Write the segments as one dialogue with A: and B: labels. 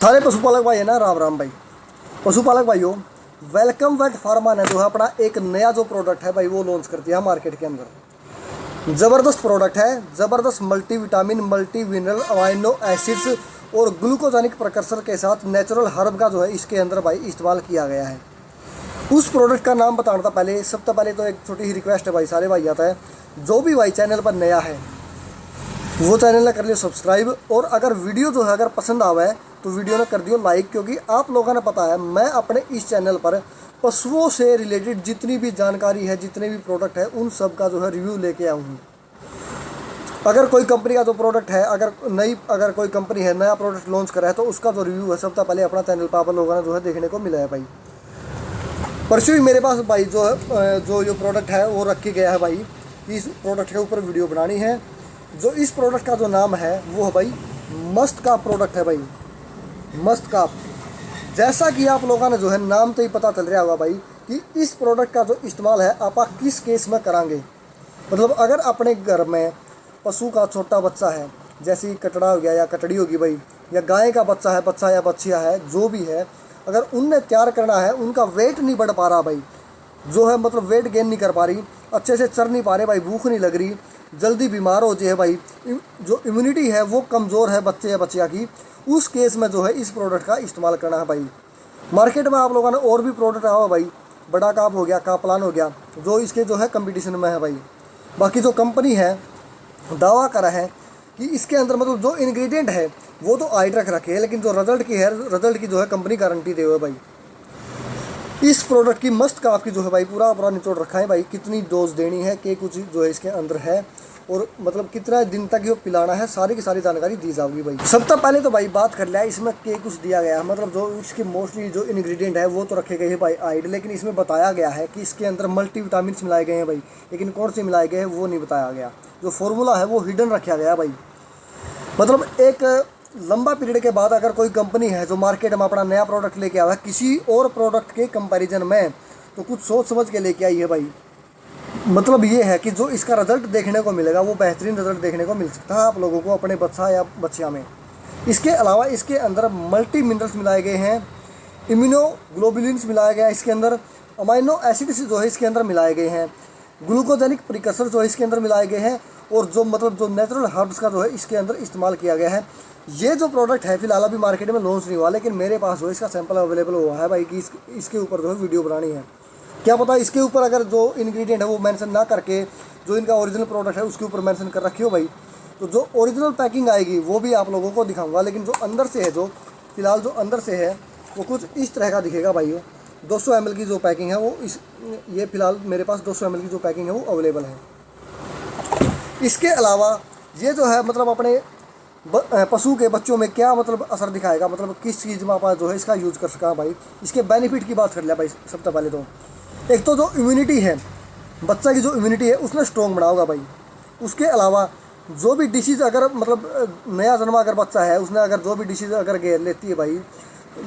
A: सारे पशुपालक भाई है ना, राम राम भाई। पशुपालक भाइयों, वेलकम वेट फार्मा ने जो है अपना एक नया जो प्रोडक्ट है भाई वो लॉन्च कर दिया मार्केट के अंदर। ज़बरदस्त प्रोडक्ट है, ज़बरदस्त multivitamin, multi mineral, amino acids और ग्लूकोजनिक प्रकर्सर के साथ नेचुरल हर्ब का जो है इसके अंदर भाई इस्तेमाल किया गया है। उस प्रोडक्ट का नाम बताना था पहले। सबसे पहले तो एक छोटी ही रिक्वेस्ट है भाई, सारे भाई आता है जो भी भाई चैनल पर नया है वो चैनल ने कर लियो सब्सक्राइब, और अगर वीडियो जो है अगर पसंद आवा है तो वीडियो ने कर दियो लाइक, क्योंकि आप लोगों ने पता है मैं अपने इस चैनल पर पशुओं से रिलेटेड जितनी भी जानकारी है, जितने भी प्रोडक्ट है, उन सब का जो है रिव्यू लेके आऊँ हूँ। अगर कोई कंपनी का जो प्रोडक्ट है, अगर कोई कंपनी है नया प्रोडक्ट लॉन्च करा है तो उसका जो रिव्यू है सबसे पहले अपना चैनल पर आप लोगों ने जो है देखने को मिला है भाई। परसों ही मेरे पास भाई जो है जो प्रोडक्ट है वो रख के गया है भाई कि इस प्रोडक्ट के ऊपर वीडियो बनानी है। जो इस प्रोडक्ट का जो नाम है वो है भाई मस्ट का प्रोडक्ट है भाई, मस्ट का। जैसा कि आप लोगों ने जो है नाम तो ही पता चल रहा होगा भाई कि इस प्रोडक्ट का जो इस्तेमाल है आप किस केस में करांगे। मतलब अगर अपने घर में पशु का छोटा बच्चा है, जैसे कटड़ा हो गया या कटड़ी होगी भाई, या गाय का बच्चा है, बच्चा या बच्चिया है, जो भी है, अगर उनने तैयार करना है, उनका वेट नहीं बढ़ पा रहा भाई, जो है मतलब वेट गेन नहीं कर पा रही, अच्छे से चर नहीं पा रहे भाई, भूख नहीं लग रही, जल्दी बीमार हो जाए भाई, जो इम्यूनिटी है वो कमज़ोर है बच्चे या बच्चिया की, उस केस में जो है इस प्रोडक्ट का इस्तेमाल करना है भाई। मार्केट में आप लोगों ने और भी प्रोडक्ट आया भाई, बड़ा काप हो गया, कापलान हो गया, जो इसके जो है कंपटीशन में है भाई। बाकी जो कंपनी है दावा करा है कि इसके अंदर मतलब जो इंग्रेडिएंट है वो तो हाइड्रक रखे है, लेकिन जो रिजल्ट की जो है कंपनी गारंटी दे हुए भाई। इस प्रोडक्ट की मस्त का आपकी जो है भाई पूरा निचोड़ रखा है भाई, कितनी डोज देनी है, के कुछ जो है इसके अंदर है, और मतलब कितना दिन तक ये पिलाना है, सारी की सारी जानकारी दी जाएगी भाई। सबसे पहले तो भाई बात कर लिया इसमें के कुछ दिया गया है, मतलब जो इसके मोस्टली जो इंग्रेडिएंट है वो तो रखे गए हैं भाई आइड, लेकिन इसमें बताया गया है कि इसके अंदर मल्टीविटामिन मिलाए गए हैं भाई, लेकिन कौन से मिलाए गए हैं वो नहीं बताया गया। जो फॉर्मूला है वो हिडन रखा गया भाई। मतलब एक लंबा पीरियड के बाद अगर कोई कंपनी है जो मार्केट में अपना नया प्रोडक्ट लेके आया है किसी और प्रोडक्ट के कंपैरिजन में, तो कुछ सोच समझ के लेके आई है भाई। मतलब ये है कि जो इसका रिजल्ट देखने को मिलेगा वो बेहतरीन रिजल्ट देखने को मिल सकता है आप लोगों को अपने बच्चा या बच्चिया में। इसके अलावा इसके अंदर मल्टी मिनरल्स मिलाए गए हैं, इम्यूनोग्लोबुलिन्स मिलाया गया है इसके अंदर, अमाइनो एसिड्स जो है इसके अंदर मिलाए गए हैं, ग्लूकोजेनिक प्रिकर्सर जो है इसके अंदर मिलाए गए हैं, और जो मतलब जो नेचुरल हर्ब्स का जो है इसके अंदर इस्तेमाल किया गया है। ये जो प्रोडक्ट है फिलहाल अभी मार्केट में लॉन्च नहीं हुआ, लेकिन मेरे पास जो है इसका सैंपल अवेलेबल हुआ है भाई कि इसके ऊपर जो है वीडियो बनानी है। क्या पता इसके ऊपर अगर जो इंग्रेडिएंट है वो मेंशन ना करके जो इनका ओरिजिनल प्रोडक्ट है उसके ऊपर मेंशन कर रखी हो भाई, तो जो ओरिजिनल पैकिंग आएगी वो भी आप लोगों को दिखाऊंगा। लेकिन जो अंदर से है, जो फिलहाल जो अंदर से है वो कुछ इस तरह का दिखेगा भाई। 200 ml की जो पैकिंग है वो ये फिलहाल मेरे पास 200 ml की जो पैकिंग है वो अवेलेबल है। इसके अलावा ये जो है मतलब अपने पशु के बच्चों में क्या मतलब असर दिखाएगा, मतलब किस चीज़ में आप जो है इसका यूज़ कर सका भाई। इसके बेनिफिट की बात कर लिया भाई। सबसे पहले तो एक तो जो इम्यूनिटी है, बच्चा की जो इम्यूनिटी है उसने स्ट्रॉन्ग बनाओगा भाई। उसके अलावा जो भी डिसीज़ अगर मतलब नया जन्मा अगर बच्चा है उसने अगर जो भी डिसीज़ अगर घेर लेती है भाई,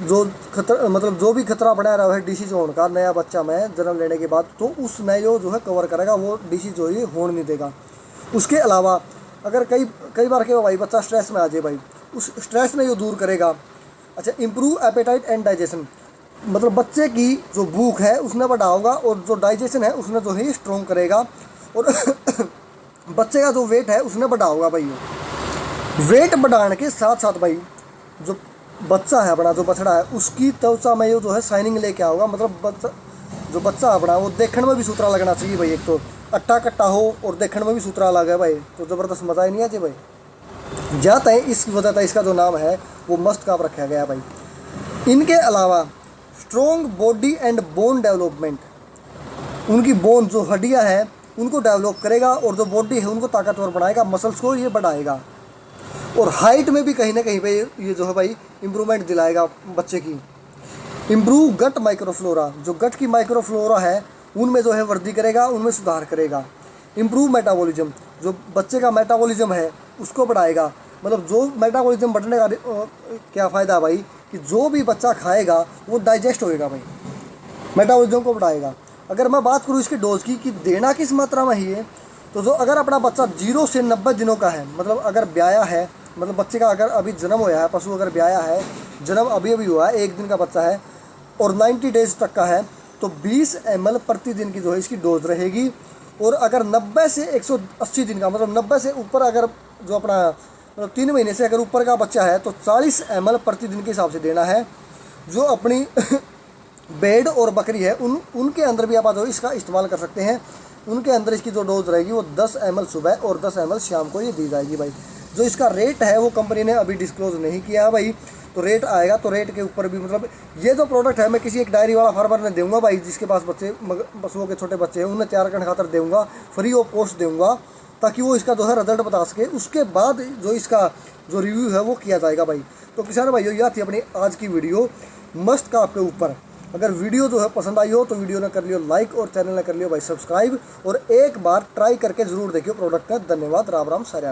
A: जो खतरा मतलब जो भी खतरा बना रहा है डिसीज़ होने का नया बच्चा में जन्म लेने के बाद, तो उस नए जो है कवर करेगा, वो डिसीज़ जो है होने नहीं देगा। उसके अलावा अगर कई बार क्या भाई बच्चा स्ट्रेस में आ जाए भाई, उस स्ट्रेस ने जो दूर करेगा। अच्छा, इम्प्रूव एपेटाइट एंड डाइजेशन, मतलब बच्चे की जो भूख है उसने बढ़ाओगा, और जो डाइजेशन है उसने जो है स्ट्रॉन्ग करेगा, और बच्चे का जो वेट है उसने बढ़ाओगा भाई। वेट बढ़ाने के साथ साथ भाई जो बच्चा है अपना, जो बछड़ा है, उसकी त्वचा में जो है शाइनिंग लेके आओगा। मतलब जो बच्चा अपना वो देखने में भी सुथरा लगना चाहिए भाई। एक तो अट्टा कट्टा हो और देखने में भी सुथरा लगे भाई, तो ज़बरदस्त मज़ा ही नहीं आती भाई। जाता है इस वजह से इसका जो नाम है वो मस्ट काप रखा गया भाई। इनके अलावा strong body and bone development, उनकी बोन जो हड्डियां हैं उनको डेवलप करेगा, और जो बॉडी है उनको ताकतवर बनाएगा, मसल्स को ये बढ़ाएगा, और हाइट में भी कहीं ना कहीं पे ये जो है भाई इम्प्रूवमेंट दिलाएगा बच्चे की। इम्प्रूव गट माइक्रोफ्लोरा, जो गट की माइक्रोफ्लोरा है उनमें जो है वृद्धि करेगा, उनमें सुधार करेगा। इम्प्रूव मेटाबॉलिज्म, जो बच्चे का मेटाबॉलिज्म है उसको बढ़ाएगा। मतलब जो मेटाबॉलिज्म बढ़ने का क्या फ़ायदा भाई कि जो भी बच्चा खाएगा वो डाइजेस्ट होएगा भाई, मेटाबॉलिज्म को बढ़ाएगा। अगर मैं बात करूँ इसके डोज की कि देना किस मात्रा में ही है, तो जो अगर अपना बच्चा 0 से 90 दिनों का है, मतलब अगर ब्याया है मतलब बच्चे का अगर अभी जन्म होया है, पशु अगर ब्याया है, जन्म अभी अभी हुआ है, 1 दिन का बच्चा है और 90 डेज तक का है, तो 20 ml प्रतिदिन की जो है इसकी डोज रहेगी। और अगर 90 से 180 दिन का, मतलब 90 से ऊपर अगर जो अपना मतलब 3 महीने से अगर ऊपर का बच्चा है, तो 40 ml प्रतिदिन के हिसाब से देना है। जो अपनी भेड़ और बकरी है उनके अंदर भी आप जो इसका इस्तेमाल कर सकते हैं। उनके अंदर इसकी जो डोज रहेगी वो 10 ml सुबह और 10 ml शाम को ये दी जाएगी भाई। जो इसका रेट है वो कंपनी ने अभी डिस्क्लोज नहीं किया है भाई, तो रेट आएगा तो रेट के ऊपर भी मतलब ये जो प्रोडक्ट है मैं किसी एक डायरी वाला फार्मर ने दूंगा भाई, जिसके पास बच्चे पशुओं के छोटे बच्चे हैं, उन्हें तैयार करने खातर दूंगा, फ्री ऑफ कॉस्ट दूंगा, ताकि वो इसका जो है रिजल्ट बता सके। उसके बाद जो इसका जो रिव्यू है वो किया जाएगा भाई। तो किसान भाइयों, यह थी अपनी आज की वीडियो मस्त का आपके ऊपर। अगर वीडियो जो है पसंद आई हो तो वीडियो ने कर लियो लाइक और चैनल ने कर लियो भाई सब्सक्राइब, और एक बार ट्राई करके ज़रूर देखियो प्रोडक्ट का। धन्यवाद। राम राम सारिया ने।